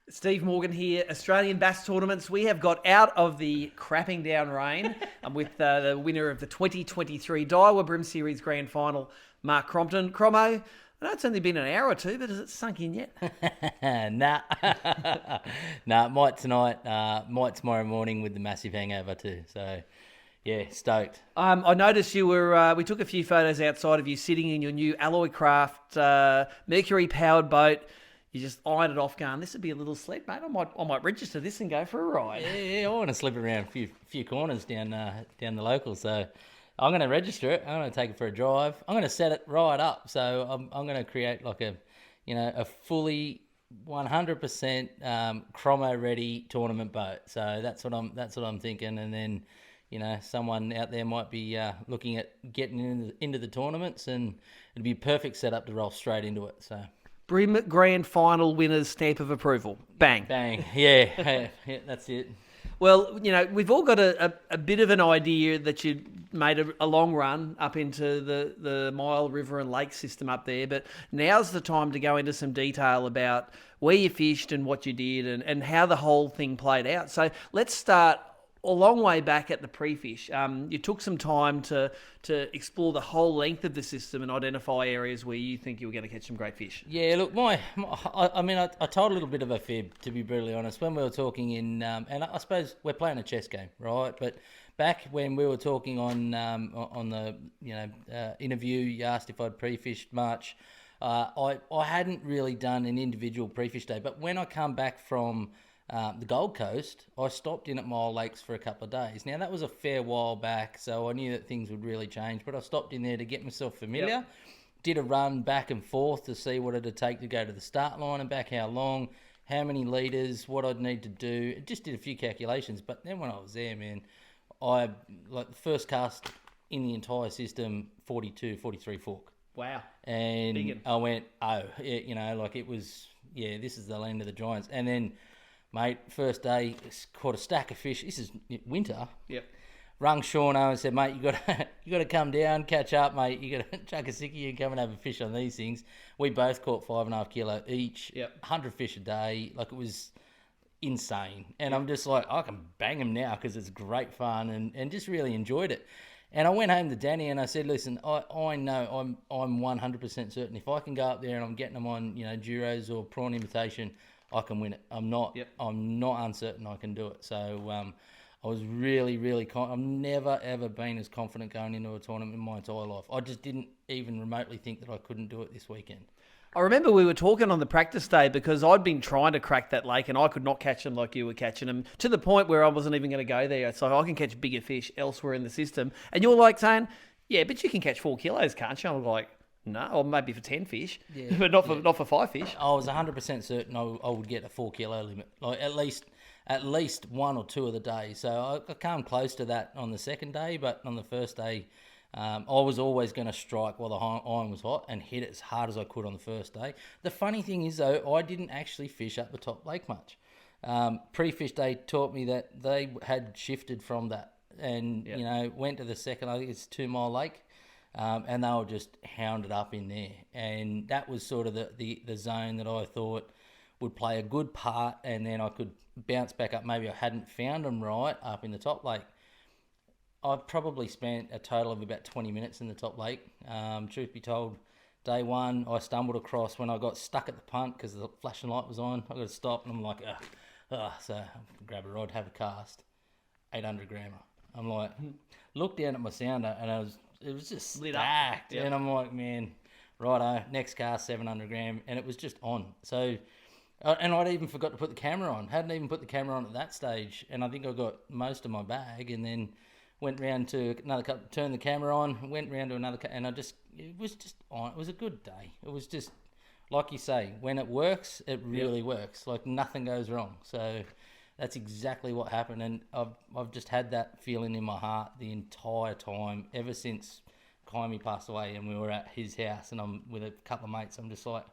Steve Morgan here, Australian Bass Tournaments. We have got out of the crapping down rain with the winner of the 2023 Daiwa BREAM Series Grand Final, Mark Crompton. Cromo, I know it's only been an hour or two, but has it sunk in yet? Nah. Nah, might tonight, might tomorrow morning with the massive hangover too. So, yeah, stoked. I noticed you were. We took a few photos outside of you sitting in your new Alloy Craft Mercury-powered boat. You just ironed it off, going, "This would be a little sled, mate. I might register this and go for a ride." Yeah, I want to slip around a few corners down the local. So, I'm going to register it. I'm going to take it for a drive. I'm going to set it right up. So, I'm going to create like a fully 100% chromo ready tournament boat. So that's what I'm thinking. And then, someone out there might be looking at getting into the tournaments, and it'd be a perfect setup to roll straight into it. So. BREAM Grand Final winner's stamp of approval. Bang. Bang. Yeah, yeah, that's it. Well, we've all got a bit of an idea that you made a long run up into the Mile River and Lake system up there, but now's the time to go into some detail about where you fished and what you did and how the whole thing played out. So let's start a long way back at the pre-fish. You took some time to explore the whole length of the system and identify areas where you think you were going to catch some great fish. Yeah, look, I told a little bit of a fib, to be brutally honest, when we were talking in, and I suppose we're playing a chess game, right? But back when we were talking on the interview, you asked if I'd pre-fished much. I hadn't really done an individual pre-fish day, but when I come back from the Gold Coast, I stopped in at Mile Lakes for a couple of days. Now, that was a fair while back, so I knew that things would really change, but I stopped in there to get myself familiar. Yep. Did a run back and forth to see what it'd take to go to the start line and back, how long, how many litres, what I'd need to do. Just did a few calculations, but then when I was there, man, the first cast in the entire system, 42, 43 fork. Wow. And Biggin. I went, it was, this is the land of the giants. And then, mate, first day, caught a stack of fish. This is winter. Yep. Rung Shauno and said, mate, you got to come down, catch up, mate. You got to chuck a sickie and come and have a fish on these things. We both caught 5.5 kilo each. Yep. 100 fish a day. Like, it was insane. And I'm just like, I can bang them now because it's great fun and just really enjoyed it. And I went home to Danny and I said, listen, I know I'm 100% certain if I can go up there and I'm getting them on, Duros or prawn imitation, I can win it. I'm not uncertain I can do it. So I was really, really I've never, ever been as confident going into a tournament in my entire life. I just didn't even remotely think that I couldn't do it this weekend. I remember we were talking on the practice day because I'd been trying to crack that lake and I could not catch them like you were catching them, to the point where I wasn't even going to go there. So I can catch bigger fish elsewhere in the system. And you were like saying, yeah, but you can catch 4 kilos, can't you? I was like, no, or maybe for 10 fish, but not for 5 fish. I was 100% certain I would get a 4 kilo limit, like at least one or two of the days. So I came close to that on the second day, but on the first day, I was always going to strike while the iron was hot and hit it as hard as I could on the first day. The funny thing is, though, I didn't actually fish up the top lake much. Pre-fish day taught me that they had shifted from that and, went to the second, I think it's 2 Mile Lake. And they were just hounded up in there. And that was sort of the zone that I thought would play a good part, and then I could bounce back up. Maybe I hadn't found them right up in the top lake. I probably spent a total of about 20 minutes in the top lake. Truth be told, day one, I stumbled across when I got stuck at the punt because the flashing light was on. I got to stop, and I'm like, so I grab a rod, have a cast, 800 grammer. I'm like, look down at my sounder, and it was just stacked. Yep. And I'm like, man, righto, next cast, 700 gram, and it was just on. So, and I'd even forgot to put the camera on. Hadn't even put the camera on at that stage, and I think I got most of my bag, and then went round to another cup, turned the camera on, went round to another cup, and it was just on. It was a good day. It was just, like you say, when it works, it really works. Like, nothing goes wrong. So that's exactly what happened, and I've just had that feeling in my heart the entire time ever since Kaimi passed away and we were at his house and I'm with a couple of mates. I'm just like,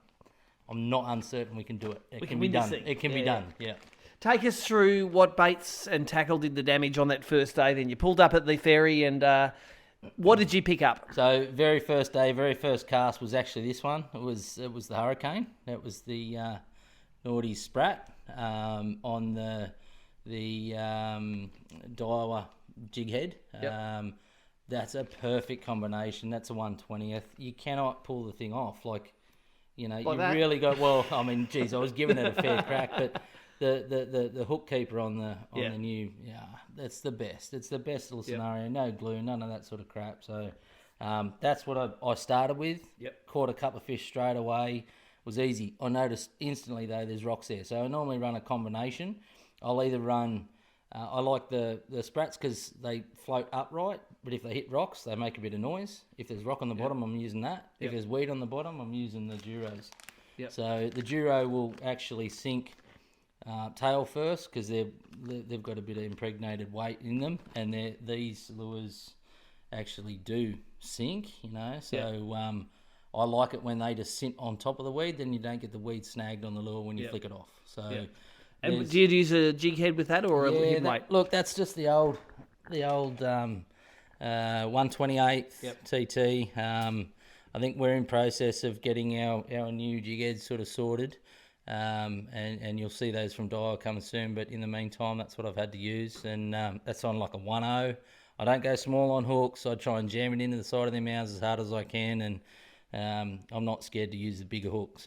I'm not uncertain we can do it. It can be done. It can be done. Yeah. Take us through what baits and tackle did the damage on that first day. Then you pulled up at the ferry, and what did you pick up? So very first day, very first cast was actually this one. It was the Hurricane. It was the naughty sprat on the Daiwa jig head. Yep. That's a perfect combination. That's a 1/20th. You cannot pull the thing off. Like, you know, Like you that? really got. Well, I mean, geez, I was giving it a fair crack, but the hook keeper on the new, that's the best. It's the best little scenario. No glue, none of that sort of crap. So that's what I started with. Yep. Caught a couple of fish straight away. Was easy. I noticed instantly though there's rocks there. So I normally run a combination. I'll either run. I like the sprats because they float upright, but if they hit rocks, they make a bit of noise. If there's rock on the bottom, I'm using that. If there's weed on the bottom, I'm using the Duros. Yep. So the Duro will actually sink tail first because they've got a bit of impregnated weight in them, and these lures actually do sink, you know. So I like it when they just sit on top of the weed, then you don't get the weed snagged on the lure when you flick it off. So. And do you use a jig head with that or a hidden weight? Look, that's just the old 1/28 TT. I think we're in process of getting our new jig heads sort of sorted, and you'll see those from Daiwa coming soon. But in the meantime, that's what I've had to use, and that's on like a 1/0. I don't go small on hooks. I try and jam it into the side of their mouths as hard as I can, and I'm not scared to use the bigger hook.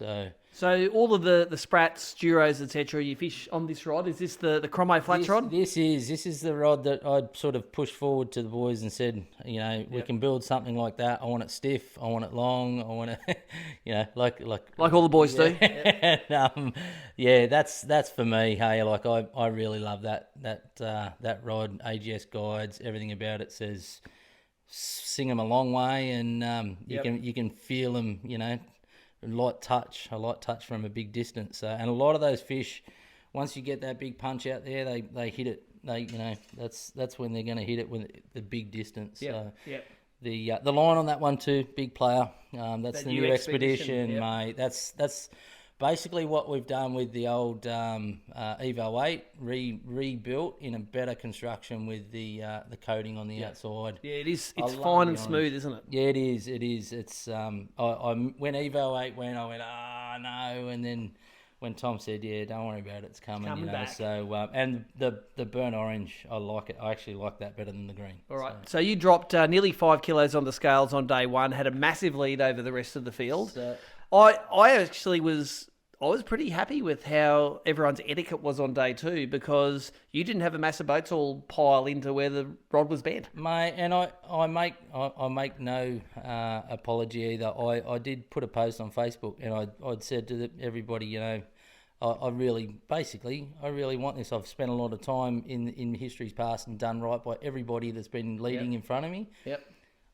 So all of the sprats, duros, etc. You fish on this rod. Is this the Cromo flats rod? This is the rod that I'd sort of pushed forward to the boys and said, you know, we can build something like that. I want it stiff. I want it long. I want it, you know, like all the boys do. And, that's for me. Hey, like I really love that rod. AGS guides, everything about it says sing them a long way, and you can feel them, you know. A light touch from a big distance. And a lot of those fish, once you get that big punch out there, they hit it. That's when they're going to hit it with the big distance. The line on that one too, big player. That's the new expedition, mate. That's basically what we've done with the old Evo 8, rebuilt in a better construction with the coating on the outside. Yeah, it is. It's fine and smooth, isn't it? Yeah, it is. It is. It's when Evo 8 went, I went, no, and then when Tom said, yeah, don't worry about it, it's coming. Coming back. So and the burnt orange, I like it. I actually like that better than the green. All right. So you dropped nearly 5 kilos on the scales on day one, had a massive lead over the rest of the field. So, I actually was pretty happy with how everyone's etiquette was on day two, because you didn't have a massive boats all pile into where the rod was bent. Mate, and I make no apology either. I did put a post on Facebook, and I'd said to everybody, you know, I really want this. I've spent a lot of time in history's past and done right by everybody that's been leading in front of me. Yep.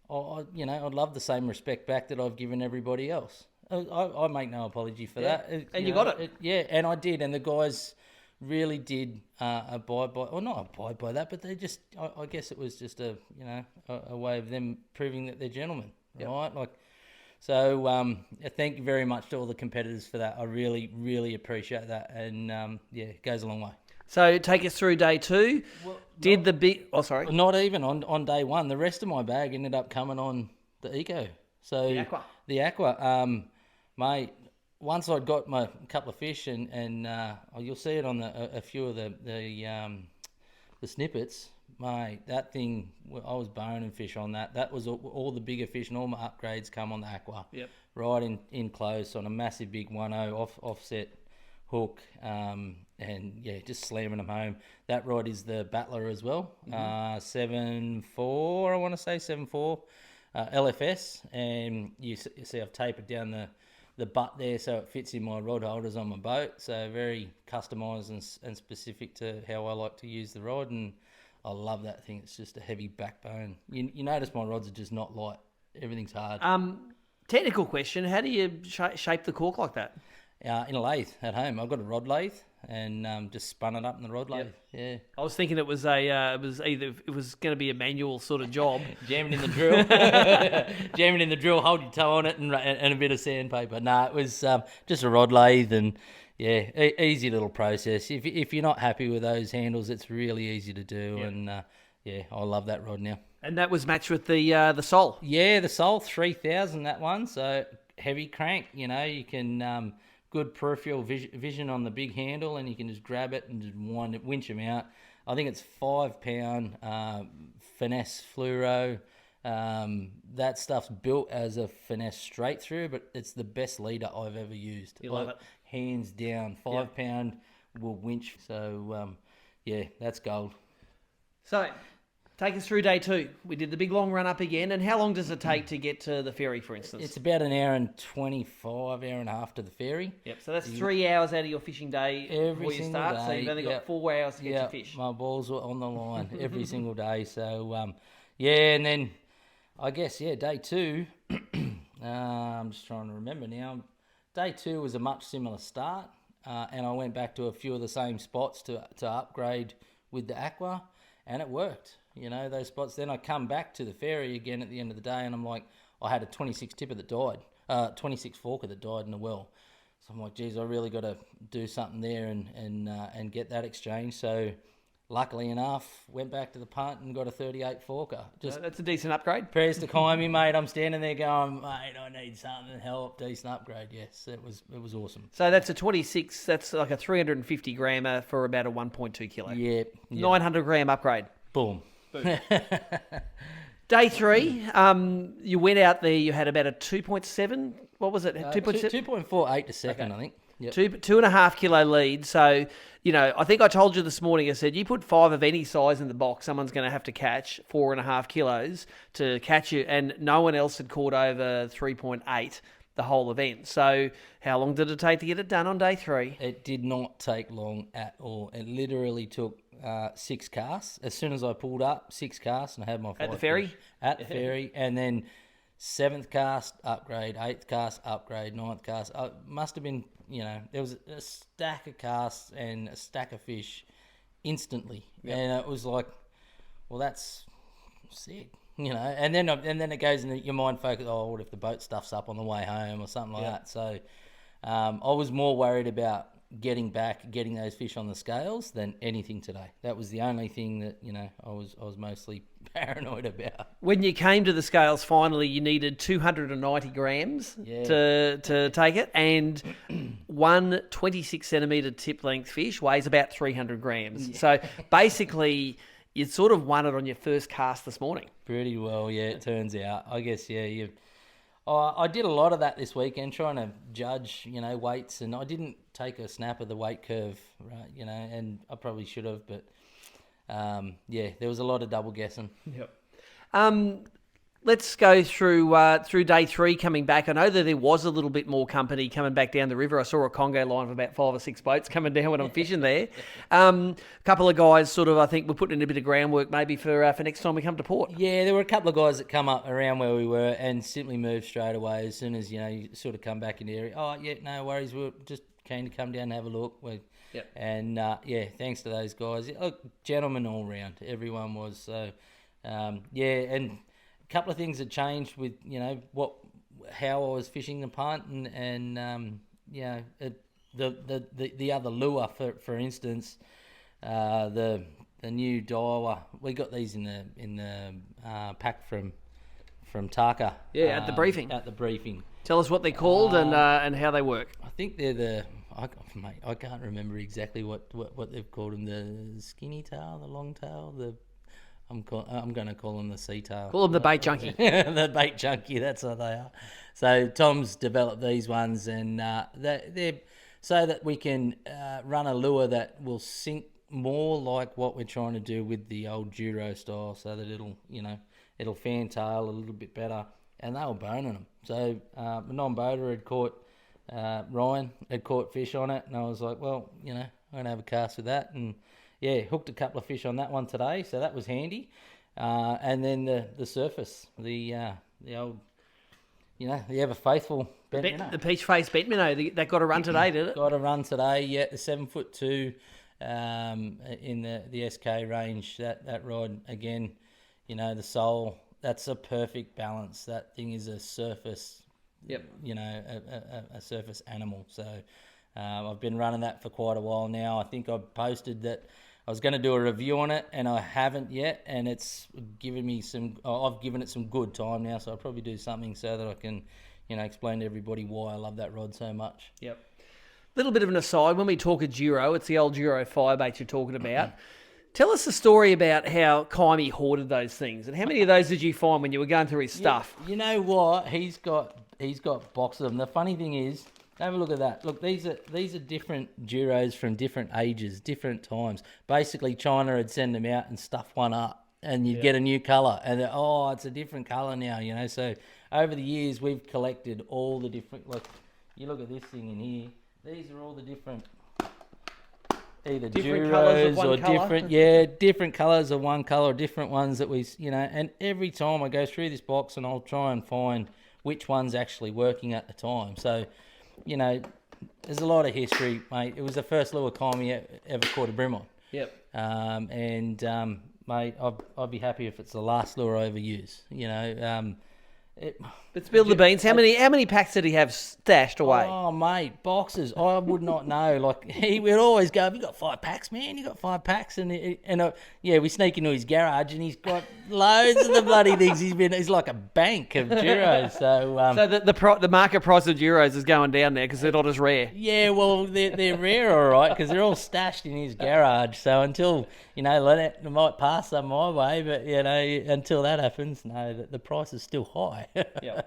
I'd love the same respect back that I've given everybody else. I make no apology for that. And you got it. Yeah, and I did. And the guys really did abide by, or not abide by that, but they just, I guess it was just a way of them proving that they're gentlemen, right? Like, so thank you very much to all the competitors for that. I really, really appreciate that. And it goes a long way. So take us through day two. Well, Not even on day one. The rest of my bag ended up coming on the Eco. So the Aqua. Mate, once I'd got my couple of fish, and you'll see it on a few of the snippets, mate, that thing, I was boning fish on that. That was all the bigger fish, and all my upgrades come on the Aqua. Yep. Right in close on a massive big 1/0 offset hook, and just slamming them home. That rod is the Battler as well, 7.4, I want to say 7.4 LFS, and you see I've tapered down the butt there so it fits in my rod holders on my boat. So very customised and specific to how I like to use the rod, and I love that thing. It's just a heavy backbone. You notice my rods are just not light. Everything's hard. Technical question: how do you shape the cork like that? In a lathe at home. I've got a rod lathe, and just spun it up in the rod lathe. Yeah. I was thinking it was going to be a manual sort of job. Jamming in the drill, hold your toe on it, and a bit of sandpaper. No, it was just a rod lathe, and easy little process. If you're not happy with those handles, it's really easy to do, and I love that rod now. And that was matched with the Sol. Yeah, the Sol 3000, that one. So heavy crank. You know, you can good peripheral vision on the big handle, and you can just grab it and just winch them out. I think it's 5 pound finesse fluoro. That stuff's built as a finesse straight through, but it's the best leader I've ever used. You love it. Hands down. 5 pound will winch. So, yeah, that's gold. So, take us through day 2. We did the big long run up again. And how long does it take to get to the ferry, for instance? It's about an hour and 25, hour and a half to the ferry. Yep, so that's 3 hours out of your fishing day before you start. Day, so you've only got 4 hours to get your fish. My balls were on the line every single day. So, and then I guess, day 2, I'm just trying to remember now. Day 2 was a much similar start, and I went back to a few of the same spots to upgrade with the aqua, and it worked. Those spots. Then I come back to the ferry again at the end of the day, and I'm like, I had a 26 tipper that died, 26 forker that died in the well. So I'm like, geez, I really got to do something there and get that exchange. So luckily enough, went back to the punt and got a 38 forker. That's a decent upgrade. Prayers to Kimey, mate. I'm standing there going, mate, I need something to help. Decent upgrade. Yes, it was awesome. So that's a 26. That's like a 350 grammer for about a 1.2 kilo. Yeah. 900 gram upgrade. Boom. Day 3, you went out there. You had about a 2.7. What was it? 2.7. 2.48 a second, I think. Yep. 2.5 kilo lead. So, I think I told you this morning, I said, you put 5 of any size in the box, someone's going to have to catch 4.5 kilos to catch you. And no one else had caught over 3.8 the whole event. So how long did it take to get it done on day 3? It did not take long at all. It literally took 6 casts. As soon as I pulled up, 6 casts, and I had my 5 At the ferry? fish. At the ferry. And then 7th cast, upgrade. 8th cast, upgrade. 9th cast. Must have been, there was a stack of casts and a stack of fish instantly. Yep. And it was like, well, that's sick. And then it goes into your mind focus, what if the boat stuffs up on the way home or something like that. So I was more worried about getting those fish on the scales than anything today. That was the only thing that, I was mostly paranoid about. When you came to the scales finally, you needed 290 grams to take it, and one 26 centimetre tip length fish weighs about 300 grams. Yeah. So basically, you sort of won it on your first cast this morning. Pretty well, yeah, it turns out. I guess, I did a lot of that this weekend, trying to judge, weights, and I didn't take a snap of the weight curve, right, and I probably should have, but, there was a lot of double guessing. Yep. Let's go through day 3 coming back. I know that there was a little bit more company coming back down the river. I saw a Congo line of about 5 or 6 boats coming down when I'm fishing there. A couple of guys I think we're putting in a bit of groundwork maybe for next time we come to port. Yeah, there were a couple of guys that come up around where we were and simply moved straight away as soon as, you sort of come back in the area. Oh, yeah, no worries. We're just keen to come down and have a look. Yep. And, thanks to those guys. Gentlemen all round. Everyone was. So, and a couple of things had changed with how I was fishing the punt and the other lure for instance, the new Daiwa. We got these in the pack from Taka. Yeah, at the briefing. At the briefing. Tell us what they're called and how they work. I think they're I can't remember exactly what they've called them. The skinny tail, the long tail, I'm going to call them the sea tail. Call them the bait junkie. The bait junkie, that's what they are. So Tom's developed these ones, and they're so that we can run a lure that will sink more like what we're trying to do with the old Duro style, so that it'll fantail a little bit better. And they were boning them. So a non-boater had caught, Ryan had caught fish on it, and I was like, well, I'm going to have a cast with that, and hooked a couple of fish on that one today, so that was handy. And then the surface, the old, the ever faithful bent minnow. The peach face bent minnow, that got a run today, did it? Got a run today, yeah. The 7'2", in the SK range. That rod again, the sole. That's a perfect balance. That thing is a surface. Yep. A surface animal. So I've been running that for quite a while now. I think I posted that I was going to do a review on it, and I haven't yet, and it's given me I've given it some good time now, so I'll probably do something so that I can, explain to everybody why I love that rod so much. Yep. Little bit of an aside, when we talk a Duro, it's the old Duro firebait you're talking about. Tell us the story about how Kymie hoarded those things, and how many of those did you find when you were going through his stuff? You know what? He's got boxes of them. The funny thing is, have a look at that. Look, these are different Duros from different ages, different times. Basically, China would send them out and stuff one up, and you'd get a new colour, and it's a different colour now, you know. So over the years, we've collected all the different. Look, you look at this thing in here. These are all the different, either Different colours of Duros one or colour? different colours of one colour, different ones that we, you know. And every time I go through this box, and I'll try and find which one's actually working at the time. So, you know, there's a lot of history, mate. It was the first lure Kymie ever caught a bream on. Yep. Mate, I'd be happy if it's the last lure I ever use. You know, But spill the beans. How many packs did he have stashed away? Oh, mate, boxes. I would not know. Like, he would always go, "Have you got 5 packs, man? You got 5 packs?" And we sneak into his garage, and he's got loads of the bloody things. He's like a bank of Duros. So, So the market price of Duros is going down there because they're not as rare. yeah, well, they're rare, all right, because they're all stashed in his garage. So until, you know, they might pass some my way, but, you know, until that happens, no, the price is still high. Yeah.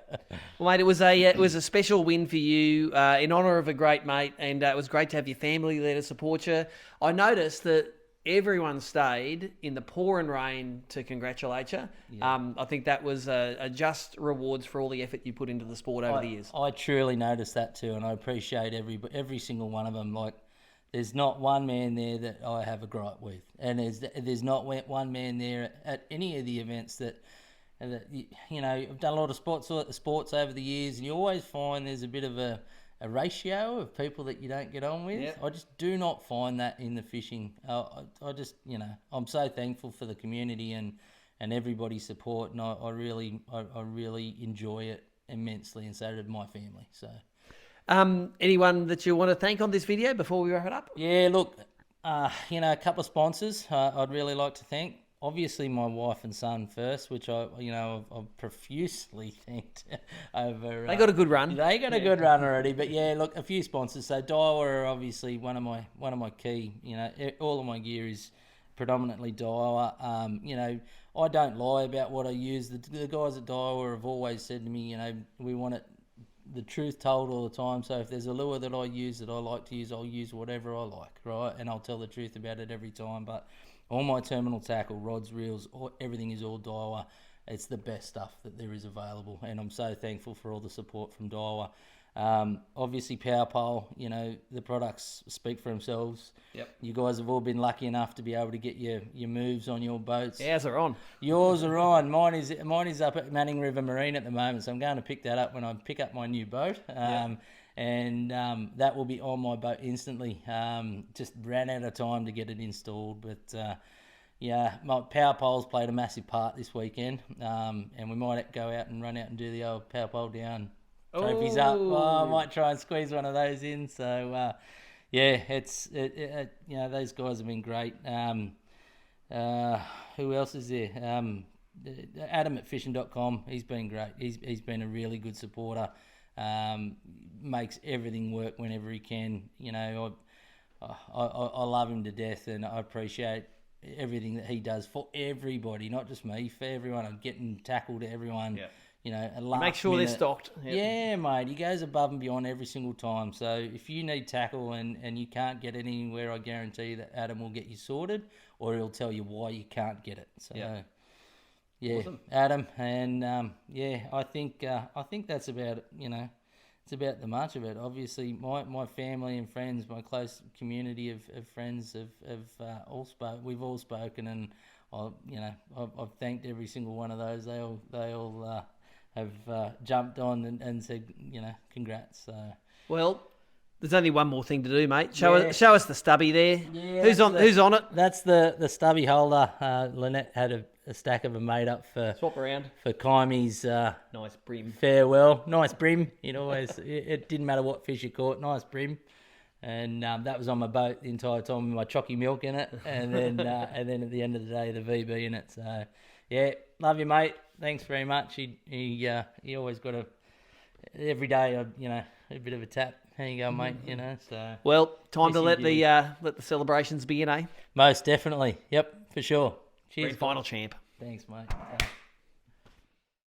Well, mate, it was a special win for you in honour of a great mate, and it was great to have your family there to support you. I noticed that everyone stayed in the pouring rain to congratulate you. Yeah. I think that was a just rewards for all the effort you put into the sport over the years. I truly noticed that too, and I appreciate every single one of them. Like, there's not one man there that I have a gripe with, and there's not one man there at any of the events that you know. I've done a lot of sports over the years, and you always find there's a bit of a ratio of people that you don't get on with. Yep. I just do not find that in the fishing. I just, you know, I'm so thankful for the community and everybody's support, and I really enjoy it immensely, and so did my family. So, anyone that you want to thank on this video before we wrap it up? Yeah, look, you know, a couple of sponsors I'd really like to thank. Obviously, my wife and son first, which I've profusely thanked over. They got a good run. They got a good run already, but yeah, look, a few sponsors. So Daiwa are obviously one of my key. You know, all of my gear is predominantly Daiwa. You know, I don't lie about what I use. The guys at Daiwa have always said to me, you know, we want the truth told all the time. So if there's a lure that I use that I like to use, I'll use whatever I like, right? And I'll tell the truth about it every time. But all my terminal tackle, rods, reels, everything is all Daiwa. It's the best stuff that there is available, and I'm so thankful for all the support from Daiwa. Obviously, Power Pole, you know, the products speak for themselves. Yep. You guys have all been lucky enough to be able to get your moves on your boats. Ours are on. Yours are on. Mine is up at Manning River Marine at the moment, so I'm going to pick that up when I pick up my new boat. And that will be on my boat instantly. Just ran out of time to get it installed, but yeah, my power poles played a massive part this weekend, and we might go out and run out and do the old power pole down, trophies up. I might try and squeeze one of those in. So yeah, you know, those guys have been great. Who else is there? Adam at fishing.com. He's been great. He's been a really good supporter. Makes everything work whenever he can. You know, I love him to death, and I appreciate everything that he does for everybody, not just me, for everyone. I'm getting tackle to everyone. Yeah. You know, make sure they're stocked. Yep. Yeah, mate. He goes above and beyond every single time. So if you need tackle and you can't get it anywhere, I guarantee that Adam will get you sorted, or he'll tell you why you can't get it. So. Yeah. Yeah, awesome. Adam, and yeah, I think that's about it. You know, it's about the much of it. Obviously, my family and friends, my close community of friends have all spoke. We've all spoken, and I've thanked every single one of those. They all have jumped on and said, you know, congrats. Well, there's only one more thing to do, mate. Show us the stubby there. Yeah, who's on it? That's the stubby holder. Lynette had a stack of them made up for swap around for Kymie's nice bream farewell. Nice bream. It didn't matter what fish you caught. Nice bream, and that was on my boat the entire time with my chocky milk in it, and then at the end of the day the VB in it. So yeah, love you, mate. Thanks very much. He always got every day a bit of a tap. There you go, mate. You know, so Well, time to Yes, let the celebrations begin, eh? most definitely. Yep, for sure. Cheers. Grand final champ. Thanks, mate.